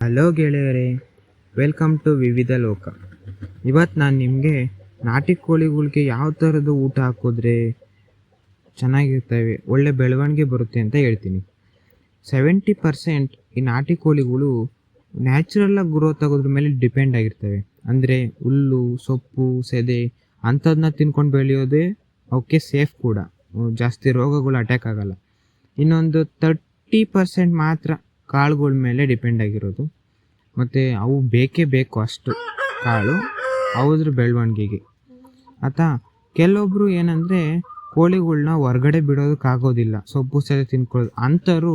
Hello ಗೆಳೆಯರೇ, welcome to ವಿವಿಧ ಲೋಕ. ಇವತ್ತು ನಾನು ನಿಮಗೆ ನಾಟಿ ಕೋಳಿಗಳಿಗೆ ಯಾವ ಥರದ ಊಟ ಹಾಕಿದ್ರೆ ಚೆನ್ನಾಗಿರ್ತವೆ, ಒಳ್ಳೆ ಬೆಳವಣಿಗೆ ಬರುತ್ತೆ ಅಂತ ಹೇಳ್ತೀನಿ. 70% ಈ ನಾಟಿ ಕೋಳಿಗಳು ನ್ಯಾಚುರಲ್ಲಾಗಿ ಗ್ರೋತ್ ಆಗೋದ್ರ ಮೇಲೆ ಡಿಪೆಂಡ್ ಆಗಿರ್ತವೆ. ಅಂದರೆ ಹುಲ್ಲು, ಸೊಪ್ಪು, ಸೆದೆ ಅಂಥದನ್ನ ತಿನ್ಕೊಂಡು ಬೆಳೆಯೋದೇ ಅವಕ್ಕೆ ಸೇಫ್ ಕೂಡ. ಜಾಸ್ತಿ ರೋಗಗಳು ಅಟ್ಯಾಕ್ ಆಗಲ್ಲ. ಇನ್ನೊಂದು 30% ಮಾತ್ರ ಕಾಳುಗಳ ಮೇಲೆ ಡಿಪೆಂಡ್ ಆಗಿರೋದು. ಮತ್ತು ಅವು ಬೇಕೇ ಬೇಕು ಅಷ್ಟು ಕಾಳು ಅದ್ರ ಬೆಳವಣಿಗೆಗೆ. ಕೆಲವೊಬ್ಬರು ಏನಂದರೆ ಕೋಳಿಗಳ್ನ ಹೊರ್ಗಡೆ ಬಿಡೋದಕ್ಕಾಗೋದಿಲ್ಲ, ಸೊಪ್ಪು ಸೆದೆ ತಿನ್ಕೊಳ್ಳೋದು. ಅಂಥವ್ರು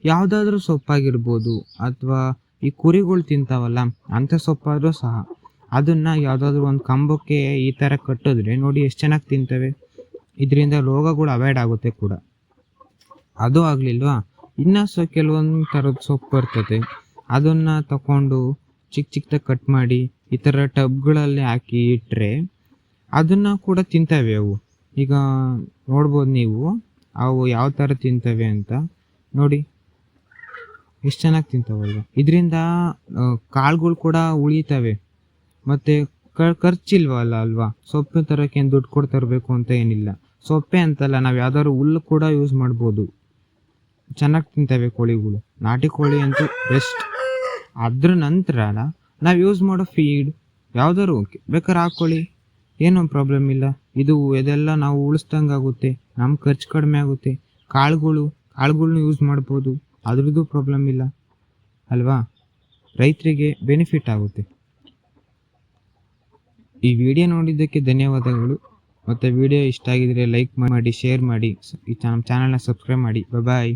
ಯಾವುದಾದ್ರೂ ಸೊಪ್ಪಾಗಿರ್ಬೋದು, ಅಥವಾ ಈ ಕುರಿಗಳು ತಿಂತಾವಲ್ಲ ಅಂಥ ಸೊಪ್ಪಾದರೂ ಸಹ ಅದನ್ನು ಯಾವುದಾದ್ರೂ ಒಂದು ಕಂಬಕ್ಕೆ ಈ ಥರ ಕಟ್ಟಿದ್ರೆ ನೋಡಿ ಎಷ್ಟು ಚೆನ್ನಾಗಿ ತಿಂತವೆ. ಇದರಿಂದ ರೋಗಗಳು ಅವಾಯ್ಡ್ ಆಗುತ್ತೆ ಕೂಡ. ಅದು ಆಗಲಿಲ್ವಾ, ಇನ್ನೂ ಕೆಲವೊಂದು ಥರದ ಸೊಪ್ಪು ಬರ್ತದೆ, ಅದನ್ನು ತಗೊಂಡು ಚಿಕ್ಕದಾಗಿ ಕಟ್ ಮಾಡಿ ಈ ಥರ ಟಬ್ಗಳಲ್ಲಿ ಹಾಕಿ ಇಟ್ಟರೆ ಅದನ್ನು ಕೂಡ ತಿಂತವೆ ಅವು. ಈಗ ನೋಡ್ಬೋದು ನೀವು ಅವು ಯಾವ ಥರ ತಿಂತವೆ ಅಂತ. ನೋಡಿ ಎಷ್ಟು ಚೆನ್ನಾಗಿ ತಿಂತಾವಲ್ವ. ಇದರಿಂದ ಕಾಳುಗಳು ಕೂಡ ಉಳಿತವೆ ಮತ್ತು ಖರ್ಚಿಲ್ವಲ್ಲ ಅಲ್ವಾ. ಸೊಪ್ಪು ತರೋಕ್ಕೆ ಏನು ದುಡ್ಡು ಕೊಟ್ಟು ತರಬೇಕು ಅಂತ ಏನಿಲ್ಲ. ಸೊಪ್ಪೆ ಅಂತಲ್ಲ, ನಾವು ಯಾವ್ದಾದ್ರು ಹುಲ್ಲು ಕೂಡ ಯೂಸ್ ಮಾಡ್ಬೋದು. ಚೆನ್ನಾಗಿ ತಿಂತವೆ ಕೋಳಿಗಳು. ನಾಟಿ ಕೋಳಿ ಅಂತೂ ಬೆಸ್ಟ್. ಅದ್ರ ನಂತರ ನಾವು ಯೂಸ್ ಮಾಡೋ ಫೀಡ್ ಯಾವ್ದಾದ್ರು ಓಕೆ ಬೇಕಾದ್ರೆ ಹಾಕ್ಕೊಳ್ಳಿ, ಏನೂ ಪ್ರಾಬ್ಲಮ್ ಇಲ್ಲ. ಇದೆಲ್ಲ ನಾವು ಉಳಿಸ್ದಂಗೆ ಆಗುತ್ತೆ, ನಮ್ಮ ಖರ್ಚು ಕಡಿಮೆ ಆಗುತ್ತೆ. ಕಾಳುಗಳ್ನ ಯೂಸ್ ಮಾಡ್ಬೋದು, ಅದ್ರದ್ದು ಪ್ರಾಬ್ಲಮ್ ಇಲ್ಲ ಅಲ್ವಾ. ರೈತರಿಗೆ ಬೆನಿಫಿಟ್ ಆಗುತ್ತೆ. ಈ ವಿಡಿಯೋ ನೋಡಿದ್ದಕ್ಕೆ ಧನ್ಯವಾದಗಳು. ಮತ್ತು ವಿಡಿಯೋ ಇಷ್ಟ ಆಗಿದ್ರೆ ಲೈಕ್ ಮಾಡಿ, ಶೇರ್ ಮಾಡಿ, ಈ ನಮ್ಮ ಚಾನಲ್ನ ಸಬ್ಸ್ಕ್ರೈಬ್ ಮಾಡಿ. ಬಾಯ್.